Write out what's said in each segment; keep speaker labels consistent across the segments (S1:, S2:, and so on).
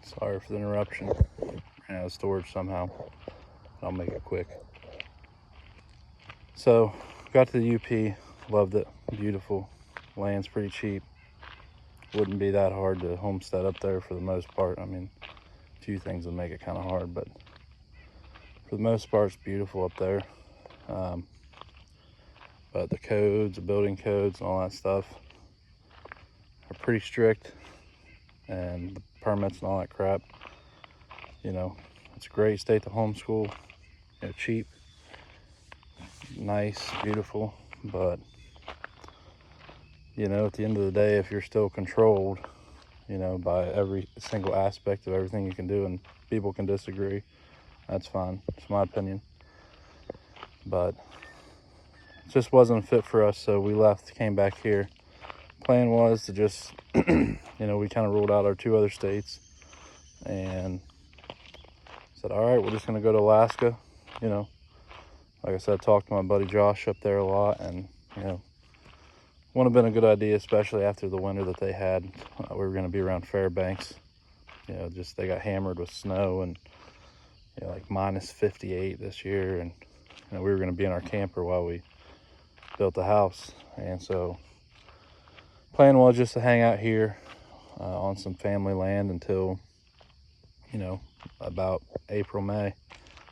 S1: Sorry for the interruption. Ran out of storage somehow. I'll make it quick. So, got to the UP, loved it. Beautiful. Land's pretty cheap. Wouldn't be that hard to homestead up there for the most part. I mean, a few things would make it kind of hard, but for the most part, it's beautiful up there. But the codes, the building codes, and all that stuff are pretty strict, and the permits and all that crap. You know, it's a great state to homeschool. You know, cheap, nice, beautiful, but you know, at the end of the day, if you're still controlled, you know, by every single aspect of everything you can do, and people can disagree, that's fine. It's my opinion. But it just wasn't fit for us, so we left, came back here. Plan was to just, you know, we kind of ruled out our 2 other states and said, all right, we're just going to go to Alaska. You know, like I said, I talked to my buddy Josh up there a lot, and, you know, wouldn't have been a good idea, especially after the winter that they had. We were going to be around Fairbanks. You know, just they got hammered with snow, and, you know, like minus 58 this year. And, you know, we were going to be in our camper while we built the house. And so plan was just to hang out here on some family land until, you know, about April, May,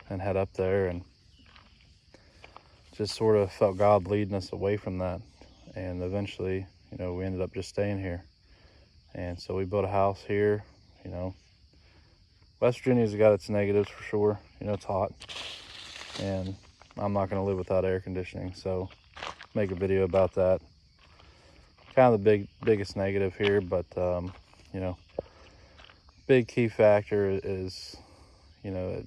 S1: and head up there, and just sort of felt God leading us away from that. And eventually, you know, we ended up just staying here. And so we built a house here. You know, West Virginia's got its negatives for sure. You know, it's hot, and I'm not going to live without air conditioning, so make a video about that. Kind of the biggest negative here, but you know, big key factor is, you know,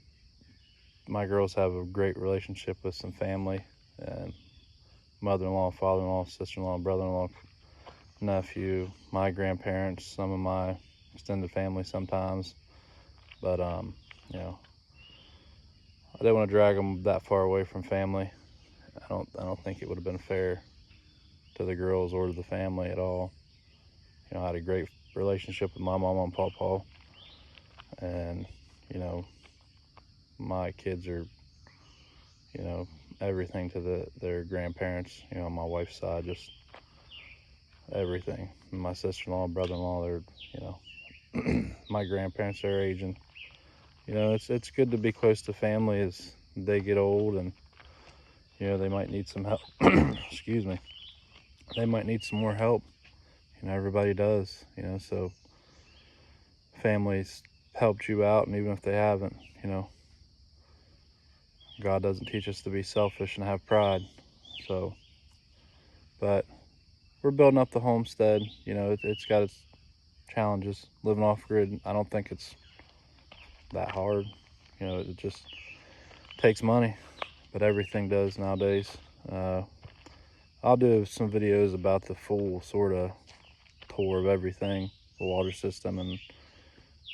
S1: my girls have a great relationship with some family, and mother-in-law, father-in-law, sister-in-law, brother-in-law, nephew, my grandparents, some of my extended family sometimes. But you know, I didn't want to drag them that far away from family. I don't think it would have been fair to the girls or to the family at all. You know, I had a great relationship with my mama and papa, and, you know, my kids are, you know, everything to their grandparents. You know, on my wife's side, just everything. And my sister-in-law, brother-in-law, they're, you know, my grandparents are aging. You know, it's good to be close to family as they get old, and, you know, they might need some help. Excuse me. They might need some more help. You know, everybody does, you know, so families helped you out, and even if they haven't, you know, God doesn't teach us to be selfish and have pride. So, but we're building up the homestead. You know, it's got its challenges. Living off grid, I don't think it's that hard. You know, it just takes money, but everything does nowadays. I'll do some videos about the full sort of tour of everything, the water system and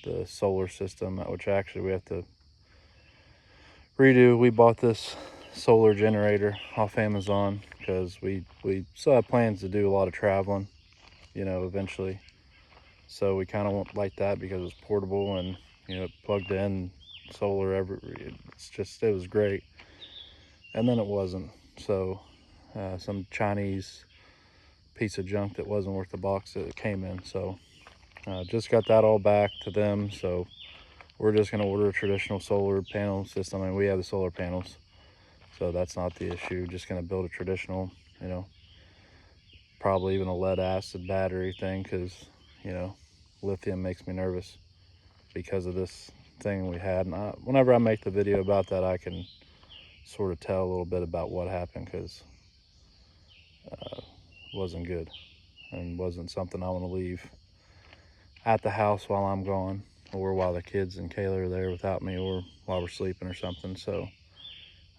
S1: the solar system, which actually we have to redo. We bought this solar generator off Amazon because we still have plans to do a lot of traveling, you know, eventually. So we kind of went like that because it's portable and, you know, plugged in solar it was great. And then it wasn't. So some Chinese piece of junk that wasn't worth the box that it came in. So just got that all back to them. So we're just going to order a traditional solar panel system. I mean, we have the solar panels, so that's not the issue. Just going to build a traditional, you know, probably even a lead acid battery thing, because, you know, lithium makes me nervous because of this thing we had. And whenever I make the video about that, I can sort of tell a little bit about what happened, because it wasn't good and wasn't something I want to leave at the house while I'm gone, or while the kids and Kayla are there without me, or while we're sleeping or something. So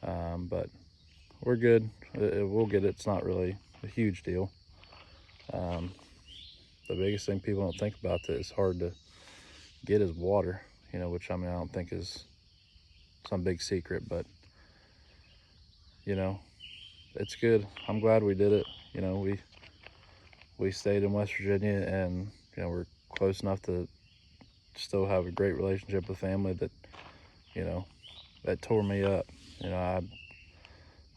S1: but we're good. We'll get it. It's not really a huge deal. The biggest thing people don't think about that is hard to get is water, you know, which, I mean, I don't think is some big secret, but, you know, it's good. I'm glad we did it. You know, we stayed in West Virginia, and, you know, we're close enough to still have a great relationship with family that, you know, that tore me up. You know,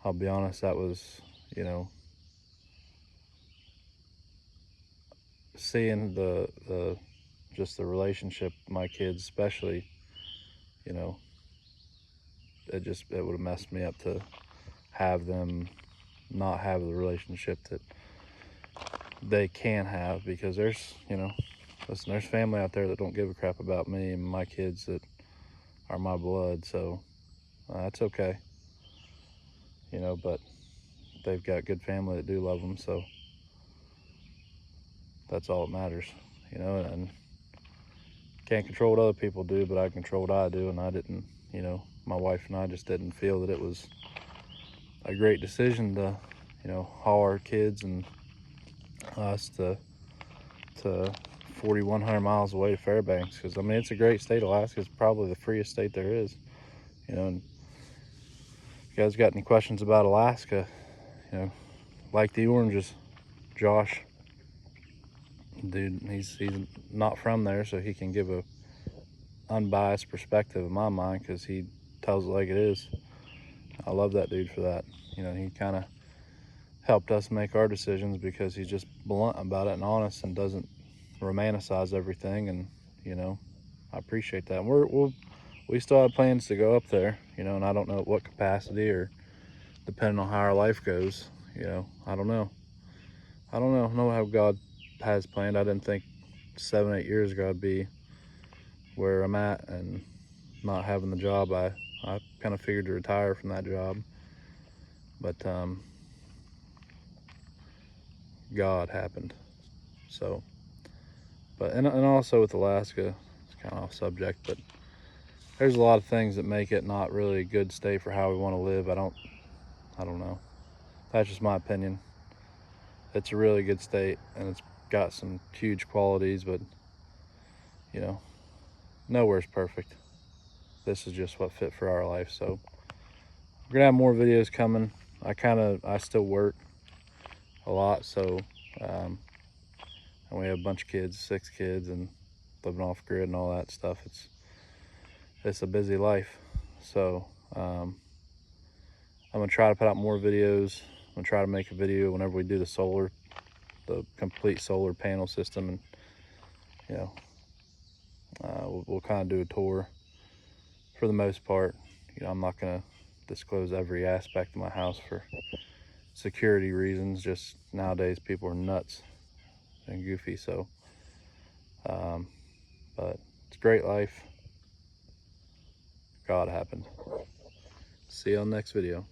S1: I'll be honest, that was, you know, seeing the just the relationship, my kids especially, you know, it would have messed me up to have them not have the relationship that they can have, because there's, you know, listen, there's family out there that don't give a crap about me and my kids that are my blood. So that's okay, you know, but they've got good family that do love them, so that's all that matters, you know. And can't control what other people do, but I control what I do. And I didn't, you know, my wife and I just didn't feel that it was a great decision to, you know, haul our kids and us to 4,100 miles away to Fairbanks, because I mean, it's a great state. Alaska is probably the freest state there is, you know. And if you guys got any questions about Alaska, you know, like the oranges, Josh, dude, he's not from there, so he can give a unbiased perspective in my mind, because he tells it like it is. I love that dude for that. You know, he kind of helped us make our decisions because he's just blunt about it and honest and doesn't romanticize everything. And, you know, I appreciate that. And we still have plans to go up there, you know, and I don't know what capacity, or depending on how our life goes, you know, I don't know. I don't know how God has planned. I didn't think 7-8 years ago I'd be where I'm at and not having the job. I kind of figured to retire from that job, but God happened. So, but and also with Alaska, it's kind of off subject, but there's a lot of things that make it not really a good state for how we want to live. I don't know. That's just my opinion. It's a really good state and it's got some huge qualities, but, you know, nowhere's perfect. This is just what fit for our life. So we're gonna have more videos coming. I still work a lot, so and we have a bunch of kids, 6 kids, and living off grid and all that stuff. It's a busy life. So I'm gonna try to put out more videos. I'm gonna try to make a video whenever we do the complete solar panel system, and, you know, we'll kind of do a tour for the most part. You know, I'm not gonna disclose every aspect of my house for security reasons. Just nowadays people are nuts and goofy. So but it's a great life. God happened. See you on the next video.